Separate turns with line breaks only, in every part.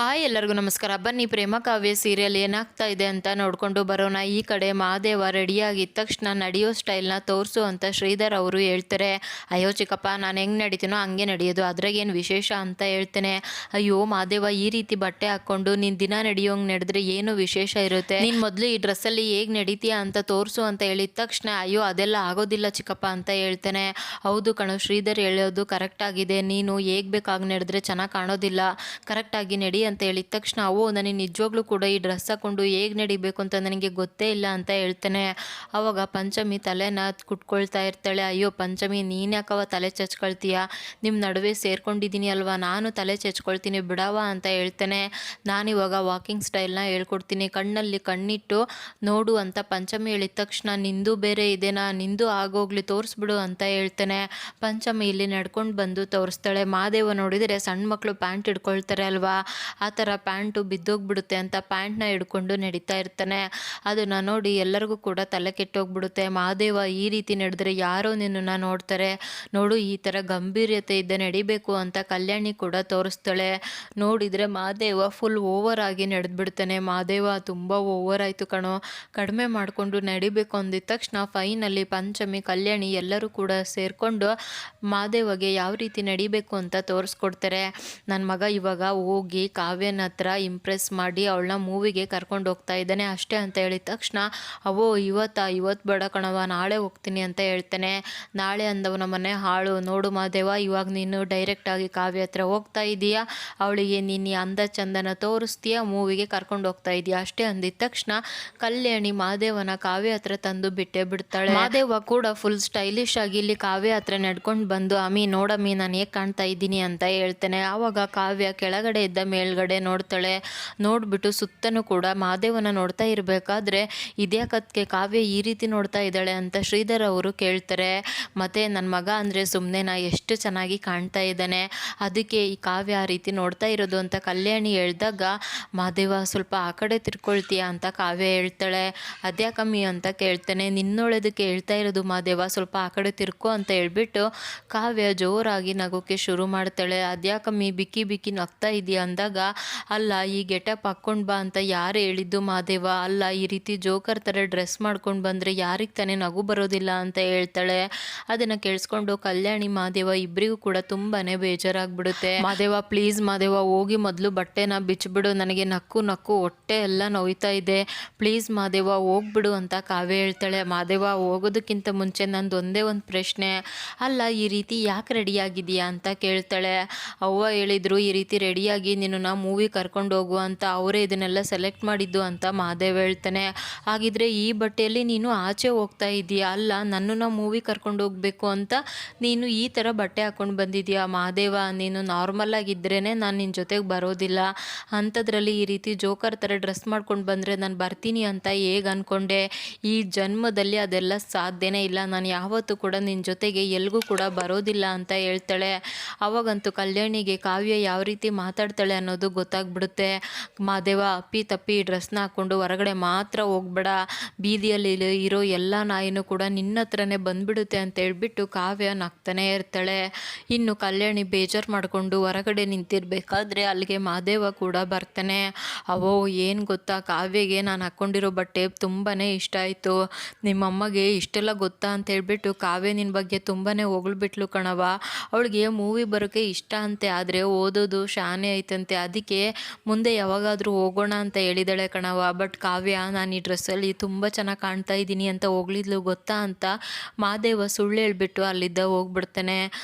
Hi ಎಲ್ಲರಿಗೂ ನಮಸ್ಕಾರ. ಬನ್ನಿ ಪ್ರೇಮ ಕಾವ್ಯ ಸೀರಿಯಲ್ ಏನಾಗ್ತಾ ಇದೆ ಅಂತ ನೋಡ್ಕೊಂಡು ಬರೋಣ. ಈ ಕಡೆ ಮಹಾದೇವ ರೆಡಿಯಾಗಿದ್ದ ತಕ್ಷಣ ನಡೆಯೋ ಸ್ಟೈಲ್ನ ತೋರಿಸು ಅಂತ ಶ್ರೀಧರ್ ಅವರು ಹೇಳ್ತಾರೆ. ಅಯ್ಯೋ ಚಿಕ್ಕಪ್ಪ, ನಾನು ಹೆಂಗೆ ನಡೀತೀನೋ ಹಂಗೆ ನಡೆಯೋದು, ಅದ್ರಾಗೇನು ವಿಶೇಷ ಅಂತ ಹೇಳ್ತೇನೆ. ಅಯ್ಯೋ ಮಹಾದೇವ, ಈ ರೀತಿ ಬಟ್ಟೆ ಹಾಕ್ಕೊಂಡು ನೀನು ದಿನ ನಡೆಯೋಂಗೆ ನಡೆದ್ರೆ ಏನು ವಿಶೇಷ ಇರುತ್ತೆ? ನೀನು ಮೊದಲು ಈ ಡ್ರೆಸ್ಸಲ್ಲಿ ಹೇಗೆ ನಡೀತೀಯಾ ಅಂತ ತೋರಿಸು ಅಂತ ಹೇಳಿದ ತಕ್ಷಣ ಅಯ್ಯೋ ಅದೆಲ್ಲ ಆಗೋದಿಲ್ಲ ಚಿಕ್ಕಪ್ಪ ಅಂತ ಹೇಳ್ತೇನೆ. ಹೌದು ಕಣೋ, ಶ್ರೀಧರ್ ಹೇಳೋದು ಕರೆಕ್ಟ್ ಆಗಿದೆ. ನೀನು ಹೇಗೆ ಬೇಕಾಗಿ ನಡೆದ್ರೆ ಚೆನ್ನಾಗಿ ಕಾಣೋದಿಲ್ಲ, ಕರೆಕ್ಟಾಗಿ ನಡಿ ಅಂತ ಹೇಳಿದ ತಕ್ಷಣ ಓ ನನಗೆ ನಿಜವಾಗ್ಲೂ ಕೂಡ ಈ ಡ್ರೆಸ್ ಹಾಕೊಂಡು ಹೇಗೆ ನಡಿಬೇಕು ಅಂತ ನನಗೆ ಗೊತ್ತೇ ಇಲ್ಲ ಅಂತ ಹೇಳ್ತೇನೆ. ಅವಾಗ ಪಂಚಮಿ ತಲೆನ ಕುಟ್ಕೊಳ್ತಾ ಇರ್ತಾಳೆ. ಅಯ್ಯೋ ಪಂಚಮಿ, ನೀನು ಯಾಕವ ತಲೆ ಚಚ್ಕೊಳ್ತೀಯ? ನಿಮ್ಮ ನಡುವೆ ಸೇರ್ಕೊಂಡಿದ್ದೀನಿ ಅಲ್ವಾ, ನಾನು ತಲೆ ಚಚ್ಕೊಳ್ತೀನಿ ಬಿಡವ ಅಂತ ಹೇಳ್ತೇನೆ. ನಾನಿವಾಗ ವಾಕಿಂಗ್ ಸ್ಟೈಲ್ನ ಹೇಳ್ಕೊಡ್ತೀನಿ, ಕಣ್ಣಲ್ಲಿ ಕಣ್ಣಿಟ್ಟು ನೋಡು ಅಂತ ಪಂಚಮಿ ಹೇಳಿದ ತಕ್ಷಣ ನಿಂದು ಬೇರೆ ಇದೆನಾ, ನಿಂದು ಆಗೋಗ್ಲಿ ತೋರಿಸ್ಬಿಡು ಅಂತ ಹೇಳ್ತೇನೆ. ಪಂಚಮಿ ಇಲ್ಲಿ ನಡ್ಕೊಂಡು ಬಂದು ತೋರಿಸ್ತಾಳೆ. ಮಹಾದೇವ ನೋಡಿದರೆ ಸಣ್ಣ ಮಕ್ಕಳು ಪ್ಯಾಂಟ್ ಹಿಡ್ಕೊಳ್ತಾರೆ ಅಲ್ವಾ, ಆ ಥರ ಪ್ಯಾಂಟು ಬಿದ್ದೋಗ್ಬಿಡುತ್ತೆ ಅಂತ ಪ್ಯಾಂಟ್ನ ಹಿಡ್ಕೊಂಡು ನಡೀತಾ ಇರ್ತಾನೆ. ಅದನ್ನು ನೋಡಿ ಎಲ್ಲರಿಗೂ ಕೂಡ ತಲೆ ಕೆಟ್ಟೋಗ್ಬಿಡುತ್ತೆ. ಮಹಾದೇವ ಈ ರೀತಿ ನಡೆದ್ರೆ ಯಾರೋ ನಿನ್ನನ್ನು ನೋಡ್ತಾರೆ, ನೋಡು ಈ ಥರ ಗಂಭೀರ್ಯತೆ ಇದ್ದ ನಡಿಬೇಕು ಅಂತ ಕಲ್ಯಾಣಿ ಕೂಡ ತೋರಿಸ್ತಾಳೆ. ನೋಡಿದರೆ ಮಹಾದೇವ ಫುಲ್ ಓವರ್ ಆಗಿ ನಡೆದ್ಬಿಡ್ತಾನೆ. ಮಹಾದೇವ ತುಂಬ ಓವರ್ ಆಯಿತು ಕಣೋ, ಕಡಿಮೆ ಮಾಡಿಕೊಂಡು ನಡಿಬೇಕು ಅಂದಿದ ತಕ್ಷಣ ಫೈನಲ್ಲಿ ಪಂಚಮಿ ಕಲ್ಯಾಣಿ ಎಲ್ಲರೂ ಕೂಡ ಸೇರಿಕೊಂಡು ಮಹಾದೇವಗೆ ಯಾವ ರೀತಿ ನಡಿಬೇಕು ಅಂತ ತೋರಿಸ್ಕೊಡ್ತಾರೆ. ನನ್ನ ಮಗ ಇವಾಗ ಹೋಗಿ ಕಾವ್ಯನ ಹತ್ರ ಇಂಪ್ರೆಸ್ ಮಾಡಿ ಅವಳನ್ನ ಮೂವಿಗೆ ಕರ್ಕೊಂಡು ಹೋಗ್ತಾ ಇದ್ದಾನೆ ಅಷ್ಟೇ ಅಂತ ಹೇಳಿದ ತಕ್ಷಣ ಅವೋ ಇವತ್ತು ಬೇಡ ಕಣವ, ನಾಳೆ ಹೋಗ್ತೀನಿ ಅಂತ ಹೇಳ್ತಾನೆ. ನಾಳೆ ಅಂದವನ ಮನೆ ಹಾಳು. ನೋಡು ಮಹಾದೇವ, ಇವಾಗ ನೀನು ಡೈರೆಕ್ಟಾಗಿ ಕಾವ್ಯ ಹತ್ರ ಹೋಗ್ತಾ ಇದೀಯಾ, ಅವಳಿಗೆ ನೀನು ಅಂದ ಚಂದನ ತೋರಿಸ್ತೀಯ, ಮೂವಿಗೆ ಕರ್ಕೊಂಡು ಹೋಗ್ತಾ ಇದೀಯಾ ಅಷ್ಟೇ ಅಂದಿದ ತಕ್ಷಣ ಕಲ್ಯಾಣಿ ಮಹಾದೇವನ ಕಾವ್ಯ ಹತ್ರ ತಂದು ಬಿಟ್ಟೇ ಬಿಡ್ತಾಳೆ. ಮಹಾದೇವ ಕೂಡ ಫುಲ್ ಸ್ಟೈಲಿಶ್ ಆಗಿ ಇಲ್ಲಿ ಕಾವ್ಯ ಹತ್ರ ನಡ್ಕೊಂಡು ಬಂದು ಅಮ್ಮಿ ನೋಡಮ್ಮಿ ನಾನು ಹೇಗೆ ಕಾಣ್ತಾ ಇದ್ದೀನಿ ಅಂತ ಹೇಳ್ತಾನೆ. ಆವಾಗ ಕಾವ್ಯ ಕೆಳಗಡೆ ಇದ್ದ ಮೇಲ್ಗಡೆ ನೋಡ್ತಾಳೆ. ನೋಡ್ಬಿಟ್ಟು ಸುತ್ತನೂ ಕೂಡ ಮಹಾದೇವನ ನೋಡ್ತಾ ಇರಬೇಕಾದ್ರೆ ಇದ್ಯಾಕಕ್ಕೆ ಕಾವ್ಯ ಈ ರೀತಿ ನೋಡ್ತಾ ಇದ್ದಾಳೆ ಅಂತ ಶ್ರೀಧರ್ ಅವರು ಕೇಳ್ತಾರೆ. ಮತ್ತೆ ನನ್ನ ಮಗ ಅಂದರೆ ಸುಮ್ಮನೆ ನಾ ಎಷ್ಟು ಚೆನ್ನಾಗಿ ಕಾಣ್ತಾ ಇದ್ದಾನೆ, ಅದಕ್ಕೆ ಈ ಕಾವ್ಯ ಆ ರೀತಿ ನೋಡ್ತಾ ಇರೋದು ಅಂತ ಕಲ್ಯಾಣಿ ಹೇಳ್ದಾಗ ಮಹಾದೇವ ಸ್ವಲ್ಪ ಆ ಕಡೆ ತಿರ್ಕೊಳ್ತೀಯಾ ಅಂತ ಕಾವ್ಯ ಹೇಳ್ತಾಳೆ. ಅದ್ಯಾಕಮ್ಮಿ ಅಂತ ಕೇಳ್ತಾನೆ. ನಿನ್ನೊಳದಕ್ಕೆ ಹೇಳ್ತಾ ಇರೋದು ಮಹಾದೇವ, ಸ್ವಲ್ಪ ಆ ಕಡೆ ತಿರ್ಕೋ ಅಂತ ಹೇಳ್ಬಿಟ್ಟು ಕಾವ್ಯ ಜೋರಾಗಿ ನಗೋಕ್ಕೆ ಶುರು ಮಾಡ್ತಾಳೆ. ಅದ್ಯಾಕಮ್ಮಿ ಬಿಕ್ಕಿ ಬಿಕ್ಕಿ ನಗ್ತಾ ಇದೆಯಾ ಅಂದಾಗ ಅಲ್ಲ ಈ ಗೆಟಪ್ ಹಾಕ್ಕೊಂಡು ಬಾ ಅಂತ ಯಾರು ಹೇಳಿದ್ದು ಮಹಾದೇವ, ಅಲ್ಲ ಈ ರೀತಿ ಜೋಕರ್ ಥರ ಡ್ರೆಸ್ ಮಾಡ್ಕೊಂಡು ಬಂದರೆ ಯಾರಿಗೆ ತಾನೇ ನಗು ಬರೋದಿಲ್ಲ ಅಂತ ಹೇಳ್ತಾಳೆ. ಅದನ್ನು ಕೇಳಿಸ್ಕೊಂಡು ಕಲ್ಯಾಣಿ ಮಹಾದೇವ ಇಬ್ಬರಿಗೂ ಕೂಡ ತುಂಬಾ ಬೇಜಾರಾಗ್ಬಿಡುತ್ತೆ. ಮಹಾದೇವ ಪ್ಲೀಸ್ ಮಹಾದೇವ, ಹೋಗಿ ಮೊದಲು ಬಟ್ಟೆನ ಬಿಚ್ಚಿಬಿಡು, ನನಗೆ ನಕ್ಕು ನಕ್ಕು ಹೊಟ್ಟೆ ಎಲ್ಲ ನೋಯ್ತಾ ಇದೆ, ಪ್ಲೀಸ್ ಮಹಾದೇವ ಹೋಗ್ಬಿಡು ಅಂತ ಕಾವ್ಯ ಹೇಳ್ತಾಳೆ. ಮಹಾದೇವ ಹೋಗೋದಕ್ಕಿಂತ ಮುಂಚೆ ನಂದು ಒಂದೇ ಒಂದು ಪ್ರಶ್ನೆ, ಅಲ್ಲ ಈ ರೀತಿ ಯಾಕೆ ರೆಡಿಯಾಗಿದೆಯಾ ಅಂತ ಕೇಳ್ತಾಳೆ. ಅವ್ವ ಹೇಳಿದ್ರು ಈ ರೀತಿ ರೆಡಿಯಾಗಿ ನಿನ್ನನ್ನು ಮೂವಿ ಕರ್ಕೊಂಡು ಹೋಗು ಅಂತ, ಅವರೇ ಇದನ್ನೆಲ್ಲ ಸೆಲೆಕ್ಟ್ ಮಾಡಿದ್ದು ಅಂತ ಮಹಾದೇವ ಹೇಳ್ತಾನೆ. ಹಾಗಿದ್ರೆ ಈ ಬಟ್ಟೆಯಲ್ಲಿ ನೀನು ಆಚೆ ಹೋಗ್ತಾ ಇದೀಯಾ, ಅಲ್ಲ ನನ್ನನ್ನು ಮೂವಿ ಕರ್ಕೊಂಡು ಹೋಗಬೇಕು ಅಂತ ನೀನು ಈ ಥರ ಬಟ್ಟೆ ಹಾಕ್ಕೊಂಡು ಬಂದಿದ್ಯಾ ಮಹಾದೇವ, ನೀನು ನಾರ್ಮಲ್ ಆಗಿದ್ರೇ ನಾನು ನಿನ್ನ ಜೊತೆಗೆ ಬರೋದಿಲ್ಲ, ಅಂಥದ್ರಲ್ಲಿ ಈ ರೀತಿ ಜೋಕರ್ ಥರ ಡ್ರೆಸ್ ಮಾಡ್ಕೊಂಡು ಬಂದರೆ ನಾನು ಬರ್ತೀನಿ ಅಂತ ಹೇಗೆ ಅಂದ್ಕೊಂಡೆ, ಈ ಜನ್ಮದಲ್ಲಿ ಅದೆಲ್ಲ ಸಾಧ್ಯನೇ ಇಲ್ಲ, ನಾನು ಯಾವತ್ತೂ ಕೂಡ ನಿನ್ನ ಜೊತೆಗೆ ಎಲ್ಗೂ ಕೂಡ ಬರೋದಿಲ್ಲ ಅಂತ ಹೇಳ್ತಾಳೆ. ಅವಾಗಂತೂ ಕಲ್ಯಾಣಿಗೆ ಕಾವ್ಯ ಯಾವ ರೀತಿ ಮಾತಾಡ್ತಾಳೆ ಅನ್ನೋದು ಗೊತ್ತಾಗ್ಬಿಡುತ್ತೆ. ಮಹಾದೇವ ಅಪ್ಪಿ ತಪ್ಪಿ ಡ್ರೆಸ್ನ ಹಾಕ್ಕೊಂಡು ಹೊರಗಡೆ ಮಾತ್ರ ಹೋಗ್ಬೇಡ, ಬೀದಿಯಲ್ಲಿ ಇರೋ ಎಲ್ಲ ನಾಯಿನೂ ಕೂಡ ನಿನ್ನ ಹತ್ರನೇ ಬಂದ್ಬಿಡುತ್ತೆ ಅಂತ ಹೇಳ್ಬಿಟ್ಟು ಕಾವ್ಯ ನಗ್ತಾನೆ ಇರ್ತಾಳೆ. ಇನ್ನು ಕಲ್ಯಾಣಿ ಬೇಜಾರು ಮಾಡಿಕೊಂಡು ಹೊರಗಡೆ ನಿಂತಿರ್ಬೇಕಾದ್ರೆ ಅಲ್ಲಿಗೆ ಮಹಾದೇವ ಕೂಡ ಬರ್ತಾನೆ. ಅವೋ ಏನು ಗೊತ್ತಾ, ಕಾವ್ಯಗೆ ನಾನು ಹಾಕ್ಕೊಂಡಿರೋ ಬಟ್ಟೆ ತುಂಬಾ ಇಷ್ಟ ಆಯಿತು, ನಿಮ್ಮಮ್ಮಗೆ ಇಷ್ಟೆಲ್ಲ ಗೊತ್ತಾ ಅಂತ ಹೇಳ್ಬಿಟ್ಟು ಕಾವ್ಯ ನಿನ್ನ ಬಗ್ಗೆ ತುಂಬಾ ಹೊಗಳ್ಬಿಟ್ಲು ಕಣವ, ಅವಳಿಗೆ ಮೂವಿ ಬರೋಕ್ಕೆ ಇಷ್ಟ ಅಂತೆ, ಆದರೆ ಓದೋದು ಶಾನೆ ಐತಂತೆ, ಅದಕ್ಕೆ ಮುಂದೆ ಯಾವಾಗಾದರೂ ಹೋಗೋಣ ಅಂತ ಹೇಳಿದಾಳೆ ಕಣವ. ಬಟ್ ಕಾವ್ಯ ನಾನು ಈ ಡ್ರೆಸ್ಸಲ್ಲಿ ತುಂಬ ಚೆನ್ನಾಗಿ ಕಾಣ್ತಾ ಇದ್ದೀನಿ ಅಂತ ಹೋಗ್ಲಿದ್ಲು ಗೊತ್ತಾ ಅಂತ ಮಹಾದೇವ ಸುಳ್ಳು ಹೇಳ್ಬಿಟ್ಟು ಅಲ್ಲಿದ್ದ ಹೋಗ್ಬಿಡ್ತಾನೆ.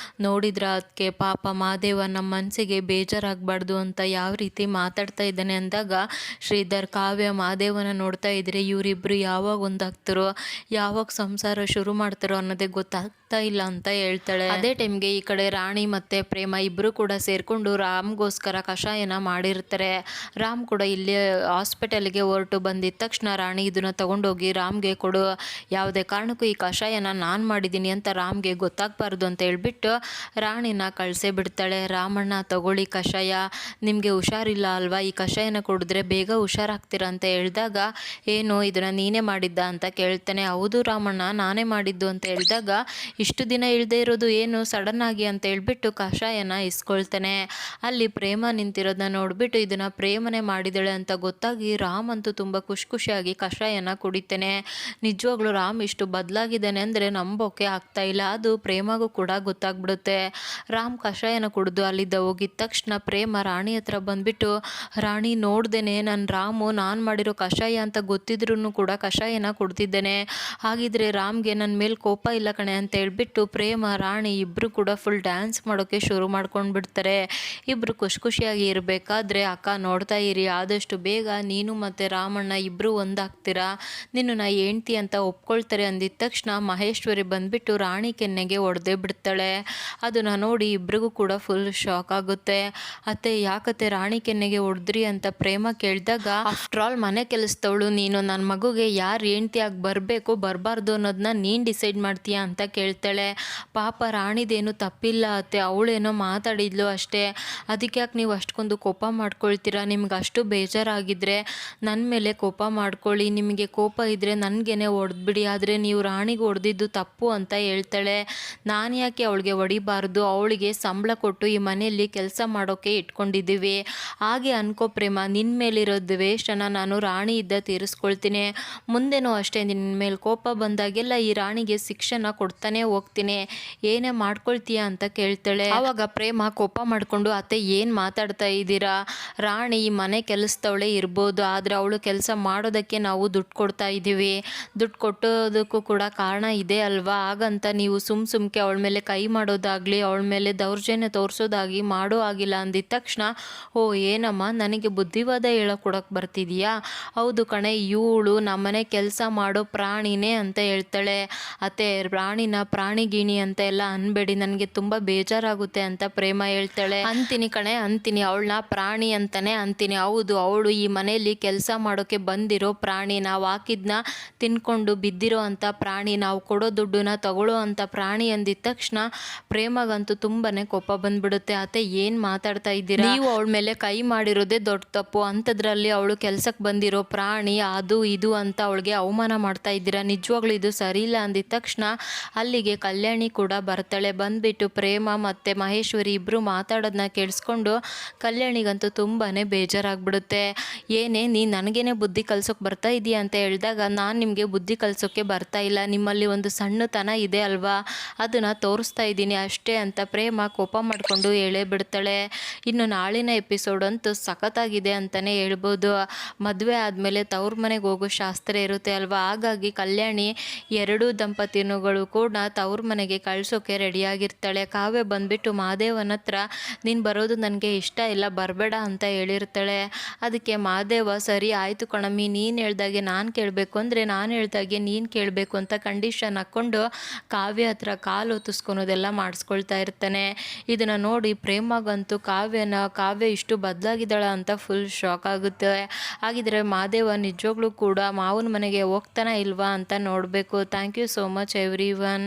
ನೋಡಿದ್ರ ಅದಕ್ಕೆ ಪಾಪ ಮಹಾದೇವ ನಮ್ಮ ಮನಸ್ಸಿಗೆ ಬೇಜಾರಾಗಬಾರ್ದು ಅಂತ ಯಾವ ರೀತಿ ಮಾತಾಡ್ತಾ ಇದ್ದಾನೆ ಅಂದಾಗ ಶ್ರೀಧರ್ ಕಾವ್ಯ ಮಹಾದೇವನ ನೋಡ್ತಾ ಇದ್ರೆ ಇವರಿಬ್ಬರು ಯಾವಾಗ ಒಂದಾಗ್ತಾರೋ, ಯಾವಾಗ ಸಂಸಾರ ಶುರು ಮಾಡ್ತಾರೋ ಅನ್ನೋದೇ ಗೊತ್ತಾಗ್ತಾ ಇಲ್ಲ ಅಂತ ಹೇಳ್ತಾಳೆ. ಅದೇ ಟೈಮ್ಗೆ ಈ ಕಡೆ ರಾಣಿ ಮತ್ತು ಪ್ರೇಮ ಇಬ್ಬರು ಕೂಡ ಸೇರಿಕೊಂಡು ರಾಮ್ಗೋಸ್ಕರ ಕಷಾಯನ ಮಾಡಿರ್ತಾರೆ. ರಾಮ್ ಕೂಡ ಇಲ್ಲಿ ಹಾಸ್ಪಿಟಲ್ಗೆ ಹೊರಟು ಬಂದಿದ್ದ ತಕ್ಷಣ ರಾಣಿ ಇದನ್ನು ತೊಗೊಂಡೋಗಿ ರಾಮ್ಗೆ ಕೊಡು, ಯಾವುದೇ ಕಾರಣಕ್ಕೂ ಈ ಕಷಾಯನ ನಾನು ಮಾಡಿದ್ದೀನಿ ಅಂತ ರಾಮ್ಗೆ ಗೊತ್ತಾಗಬಾರ್ದು ಅಂತ ಹೇಳ್ಬಿಟ್ಟು ರಾಣಿನ ಕಳಿಸೇ ಬಿಡ್ತಾಳೆ. ರಾಮಣ್ಣ ತಗೊಳ್ಳಿ ಕಷಾಯ, ನಿಮಗೆ ಹುಷಾರಿಲ್ಲ ಅಲ್ವಾ, ಈ ಕಷಾಯನ ಕುಡಿದ್ರೆ ಬೇಗ ಹುಷಾರಾಗ್ತೀರ ಅಂತ ಹೇಳಿದಾಗ ಏನು ಇದನ್ನು ನೀನೇ ಮಾಡಿದ್ದ ಅಂತ ಕೇಳ್ತಾನೆ. ಹೌದು ರಾಮಣ್ಣ ನಾನೇ ಮಾಡಿದ್ದು ಅಂತ ಹೇಳಿದಾಗ ಇಷ್ಟು ದಿನ ಇಲ್ಲದೆ ಇರೋದು ಏನು ಸಡನ್ ಆಗಿ ಅಂತ ಹೇಳ್ಬಿಟ್ಟು ಕಷಾಯನ ಇಸ್ಕೊಳ್ತಾನೆ. ಅಲ್ಲಿ ಪ್ರೇಮ ನಿಂತಿರೋದನ್ನ ನೋಡ್ಬಿಟ್ಟು ಇದನ್ನ ಪ್ರೇಮನೆ ಮಾಡಿದಾಳೆ ಅಂತ ಗೊತ್ತಾಗಿ ರಾಮ್ ಅಂತೂ ತುಂಬ ಖುಷಿಯಾಗಿ ಕಷಾಯನ ಕುಡಿತಾನೆ. ನಿಜವಾಗ್ಲೂ ರಾಮ್ ಇಷ್ಟು ಬದಲಾಗಿದ್ದಾನೆ ಅಂದರೆ ನಂಬೋಕೆ ಆಗ್ತಾ ಇಲ್ಲ. ಅದು ಪ್ರೇಮಗೂ ಕೂಡ ಗೊತ್ತಾಗ್ಬಿಡುತ್ತೆ. ರಾಮ್ ಕಷಾಯನ ಕುಡಿದು ಅಲ್ಲಿದ್ದ ಹೋಗಿದ ತಕ್ಷಣ ಪ್ರೇಮ ರಾಣಿ ಹತ್ರ ಬಂದ್ಬಿಟ್ಟು, ರಾಣಿ ನೋಡ್ದೇನೆ ನನ್ನ ರಾಮು ನಾನು ಮಾಡಿರೋ ಕಷಾಯ ಅಂತ ಗೊತ್ತಿದ್ರೂ ಕೂಡ ಕಷಾಯನ ಕುಡ್ತಿದ್ದೇನೆ, ಹಾಗಿದ್ರೆ ರಾಮ್ಗೆ ನನ್ನ ಮೇಲೆ ಕೋಪ ಇಲ್ಲ ಕಣೆ ಅಂತ ಹೇಳ್ಬಿಟ್ಟು ಪ್ರೇಮ ರಾಣಿ ಇಬ್ಬರು ಕೂಡ ಫುಲ್ ಡ್ಯಾನ್ಸ್ ಮಾಡೋಕ್ಕೆ ಶುರು ಮಾಡ್ಕೊಂಡು ಬಿಡ್ತಾರೆ. ಇಬ್ಬರು ಖುಷಿಯಾಗಿ ಇರಬೇಕಾದ್ರೆ ಅಕ್ಕ ನೋಡ್ತಾ ಇರಿ, ಆದಷ್ಟು ಬೇಗ ನೀನು ಮತ್ತು ರಾಮಣ್ಣ ಇಬ್ಬರು ಒಂದಾಗ್ತೀರಾ, ನಿನ್ನನ್ನು ಹೆಂಡ್ತಿ ಅಂತ ಒಪ್ಕೊಳ್ತಾರೆ ಅಂದಿದ ತಕ್ಷಣ ಮಹೇಶ್ವರಿ ಬಂದ್ಬಿಟ್ಟು ರಾಣಿ ಕೆನ್ನೆಗೆ ಹೊಡೆದೇ ಬಿಡ್ತಾಳೆ. ಅದನ್ನು ನೋಡಿ ಇಬ್ರಿಗೂ ಕೂಡ ಫುಲ್ ಶಾಕ್ ಆಗುತ್ತೆ. ಅತ್ತೆ ಯಾಕತ್ತೆ ರಾಣಿ ಕೆನ್ನೆಗೆ ಹೊಡೆದ್ರಿ ಅಂತ ಪ್ರೇಮ ಕೇಳಿದಾಗ, ಆಫ್ಟರ್ ಆಲ್ ಮನೆ ಕೆಲಸದವಳು ನೀನು, ನನ್ನ ಮಗುಗೆ ಯಾರು ಹೆಂಡ್ತಿಯಾಗಿ ಬರಬೇಕು ಬರಬಾರ್ದು ಅನ್ನೋದನ್ನ ನೀನು ಡಿಸೈಡ್ ಮಾಡ್ತೀಯಾ ಅಂತ ಕೇಳ್ತಾಳೆ. ಪಾಪ ರಾಣಿದೇನು ತಪ್ಪಿಲ್ಲ ಅತ್ತೆ, ಅವಳೇನೋ ಮಾತಾಡಿದ್ಲು ಅಷ್ಟೇ, ಅದಕ್ಕೆ ಯಾಕೆ ನೀವು ಅಷ್ಟೊಂದು ಕೋಪ ಮಾಡ್ಕೊಳ್ತೀರಾ, ನಿಮ್ಗೆ ಅಷ್ಟು ಬೇಜಾರಾಗಿದ್ದರೆ ನನ್ನ ಮೇಲೆ ಕೋಪ ಮಾಡ್ಕೊಳ್ಳಿ, ನಿಮಗೆ ಕೋಪ ಇದ್ದರೆ ನನಗೇನೆ ಹೊಡೆದ್ಬಿಡಿ, ಆದರೆ ನೀವು ರಾಣಿಗೆ ಹೊಡೆದಿದ್ದು ತಪ್ಪು ಅಂತ ಹೇಳ್ತಾಳೆ. ನಾನು ಯಾಕೆ ಅವಳಿಗೆ ಹೊಡಿಬಾರ್ದು, ಅವಳಿಗೆ ಸಂಬಳ ಕೊಟ್ಟು ಈ ಮನೆಯಲ್ಲಿ ಕೆಲಸ ಮಾಡೋಕ್ಕೆ ಇಟ್ಕೊಂಡಿದ್ದೀವಿ, ಹಾಗೆ ಅನ್ಕೋ ಪ್ರೇಮ, ನಿನ್ನ ಮೇಲಿರೋ ದ್ವೇಷನ ನಾನು ರಾಣಿ ಇದ್ದ ತೀರಿಸ್ಕೊಳ್ತೀನಿ, ಮುಂದೆನೂ ಅಷ್ಟೇ ನಿನ್ನ ಮೇಲೆ ಕೋಪ ಬಂದಾಗೆಲ್ಲ ಈ ರಾಣಿಗೆ ಶಿಕ್ಷಣ ಕೊಡ್ತಾನೆ ಹೋಗ್ತೀನಿ, ಏನೇ ಮಾಡ್ಕೊಳ್ತೀಯಾ ಅಂತ ಕೇಳ್ತಾಳೆ. ಆವಾಗ ಪ್ರೇಮ ಕೋಪ ಮಾಡಿಕೊಂಡು, ಅತ್ತೆ ಏನು ಮಾತಾಡ್ತಾ ಇದ್ದೀರಾ, ರಾಣಿ ಈ ಮನೆ ಕೆಲಸದವಳೇ ಇರ್ಬೋದು, ಆದರೆ ಅವಳು ಕೆಲಸ ಮಾಡೋದಕ್ಕೆ ನಾವು ದುಡ್ಡು ಕೊಡ್ತಾ ಇದ್ದೀವಿ, ದುಡ್ಡು ಕೊಟ್ಟೋದಕ್ಕೂ ಕೂಡ ಕಾರಣ ಇದೆ ಅಲ್ವಾ, ಹಾಗಂತ ನೀವು ಸುಮ್ಕೆ ಅವಳ ಮೇಲೆ ಕೈ ಮಾಡೋದಾಗಲಿ ಅವಳ ಮೇಲೆ ದೌರ್ಜನ್ಯ ತೋರಿಸೋದಾಗಿ ಮಾಡೋ ಆಗಿಲ್ಲ ಅಂದಿದ ತಕ್ಷಣ, ಓ ಏನಮ್ಮ ನನಗೆ ಬುದ್ಧಿವಾದ ಕೊಡೋಕೆ ಬರ್ತಿದೀಯಾ, ಹೌದು ಕಣೆ ಇವಳು ನಮ್ಮನೆ ಕೆಲಸ ಮಾಡೋ ಪ್ರಾಣಿನೇ ಅಂತ ಹೇಳ್ತಾಳೆ. ಅತ್ತೆ ಪ್ರಾಣಿನ ಪ್ರಾಣಿ ಗಿಣಿ ಅಂತ ಎಲ್ಲ ಅನ್ಬೇಡಿ, ನನಗೆ ತುಂಬ ಬೇಜಾರಾಗುತ್ತೆ ಅಂತ ಪ್ರೇಮ ಹೇಳ್ತಾಳೆ. ಅಂತೀನಿ ಕಣೆ ಅಂತೀನಿ, ಅವಳನ್ನ ಪ್ರಾಣಿ ಅಂತಾನೆ ಅಂತೀನಿ, ಹೌದು ಅವಳು ಈ ಮನೆಯಲ್ಲಿ ಕೆಲಸ ಮಾಡೋಕ್ಕೆ ಬಂದಿರೋ ಪ್ರಾಣಿ, ನಾವು ಹಾಕಿದ್ನ ತಿನ್ಕೊಂಡು ಬಿದ್ದಿರೋ ಅಂಥ ಪ್ರಾಣಿ, ನಾವು ಕೊಡೋ ದುಡ್ಡನ್ನ ತಗೊಳ್ಳೋ ಅಂಥ ಪ್ರಾಣಿ ಅಂದಿದ ತಕ್ಷಣ ಪ್ರೇಮಗಂತೂ ತುಂಬಾನೇ ಕೋಪ ಬಂದ್ಬಿಡುತ್ತೆ. ಅತ್ತೆ ಏನು ಮಾತಾಡ್ತಾ ಇದ್ದೀರಾ, ನೀವು ಅವಳ ಮೇಲೆ ಕೈ ಮಾಡಿರೋದೇ ದೊಡ್ಡ ತಪ್ಪು, ಅಂಥದ್ರಲ್ಲಿ ಅವಳು ಕೆಲಸಕ್ಕೆ ಬಂದಿರೋ ಪ್ರಾಣಿ ಅದು ಇದು ಅಂತ ಅವಳಿಗೆ ಅವಮಾನ ಮಾಡ್ತಾ ಇದ್ದೀರಾ, ನಿಜವಾಗ್ಲೂ ಇದು ಸರಿ ಇಲ್ಲ ಅಂದಿದ ತಕ್ಷಣ ಅಲ್ಲಿಗೆ ಕಲ್ಯಾಣಿ ಕೂಡ ಬರ್ತಾಳೆ. ಬಂದ್ಬಿಟ್ಟು ಪ್ರೇಮ ಮತ್ತು ಮಹೇಶ್ವರಿ ಇಬ್ಬರು ಮಾತಾಡೋದನ್ನ ಕೇಳಿಸ್ಕೊಂಡು ಕಲ್ಯಾಣಿಗಂತೂ ತುಂಬಾ ಬೇಜಾರಾಗ್ಬಿಡುತ್ತೆ. ಏನೇ ನೀನು ನನಗೇನೆ ಬುದ್ಧಿ ಕಲ್ಸೋಕೆ ಬರ್ತಾ ಇದೆಯಾ ಅಂತ ಹೇಳಿದಾಗ, ನಾನು ನಿಮಗೆ ಬುದ್ಧಿ ಕಲ್ಸೋಕ್ಕೆ ಬರ್ತಾ ಇಲ್ಲ, ನಿಮ್ಮಲ್ಲಿ ಒಂದು ಸಣ್ಣತನ ಇದೆ ಅಲ್ವಾ, ಅದನ್ನು ತೋರಿಸ್ತಾ ಇದ್ದೀನಿ ಅಷ್ಟೇ ಅಂತ ಪ್ರೇಮ ಕೋಪ ಮಾಡಿಕೊಂಡು ಹೇಳೇ ಬಿಡ್ತಾಳೆ. ಇನ್ನು ನಾಳಿನ ಎಪಿಸೋಡ್ ಅಂತೂ ಸಖತ್ತಾಗಿದೆ ಅಂತಲೇ ಹೇಳ್ಬೋದು. ಮದುವೆ ಆದಮೇಲೆ ತವ್ರ ಮನೆಗೆ ಹೋಗೋ ಶಾಸ್ತ್ರ ಇರುತ್ತೆ ಅಲ್ವಾ, ಹಾಗಾಗಿ ಕಲ್ಯಾಣಿ ಎರಡೂ ದಂಪತಿಗಳು ಕೂಡ ತವ್ರ ಮನೆಗೆ ಕಳ್ಸೋಕೆ ರೆಡಿಯಾಗಿರ್ತಾಳೆ. ಕಾವ್ಯ ಬಂದ್ಬಿಟ್ಟು ಮಹಾದೇವನ ಹತ್ರ ನೀನು ಬರೋದು ನನಗೆ ಇಷ್ಟ ಇಲ್ಲ ಬರಬೇಡ ಅಂತ ಹೇಳಿರ್ತಾಳೆ. ಅದಕ್ಕೆ ಮಹಾದೇವ ಸರಿ ಆಯಿತು ಕಣಮ್ಮಿ, ನೀನು ಹೇಳ್ದಾಗೆ ನಾನು ಕೇಳಬೇಕು ಅಂದರೆ ನಾನು ಹೇಳ್ದಾಗೆ ನೀನು ಕೇಳಬೇಕು ಅಂತ ಕಂಡೀಷನ್ ಹಾಕ್ಕೊಂಡು ಕಾವ್ಯ ಹತ್ರ ಕಾಲು ಹೊತ್ತಿಸ್ಕೊಳೋದೆಲ್ಲ ಮಾಡಿಸ್ಕೊಳ್ತಾ ಇರ್ತಾನೆ. ಇದನ್ನು ನೋಡಿ ಪ್ರೇಮಗಂತೂ ಕಾವ್ಯ ಇಷ್ಟು ಬದಲಾಗಿದ್ದಾಳ ಅಂತ ಫುಲ್ ಶಾಕ್ ಆಗುತ್ತೆ. ಹಾಗಿದ್ರೆ ಮಹಾದೇವ ನಿಜವಾಗ್ಲೂ ಕೂಡ ಮಾವನ ಮನೆಗೆ ಹೋಗ್ತಾನ ಇಲ್ವಾ ಅಂತ ನೋಡಬೇಕು. Thank you so much every one.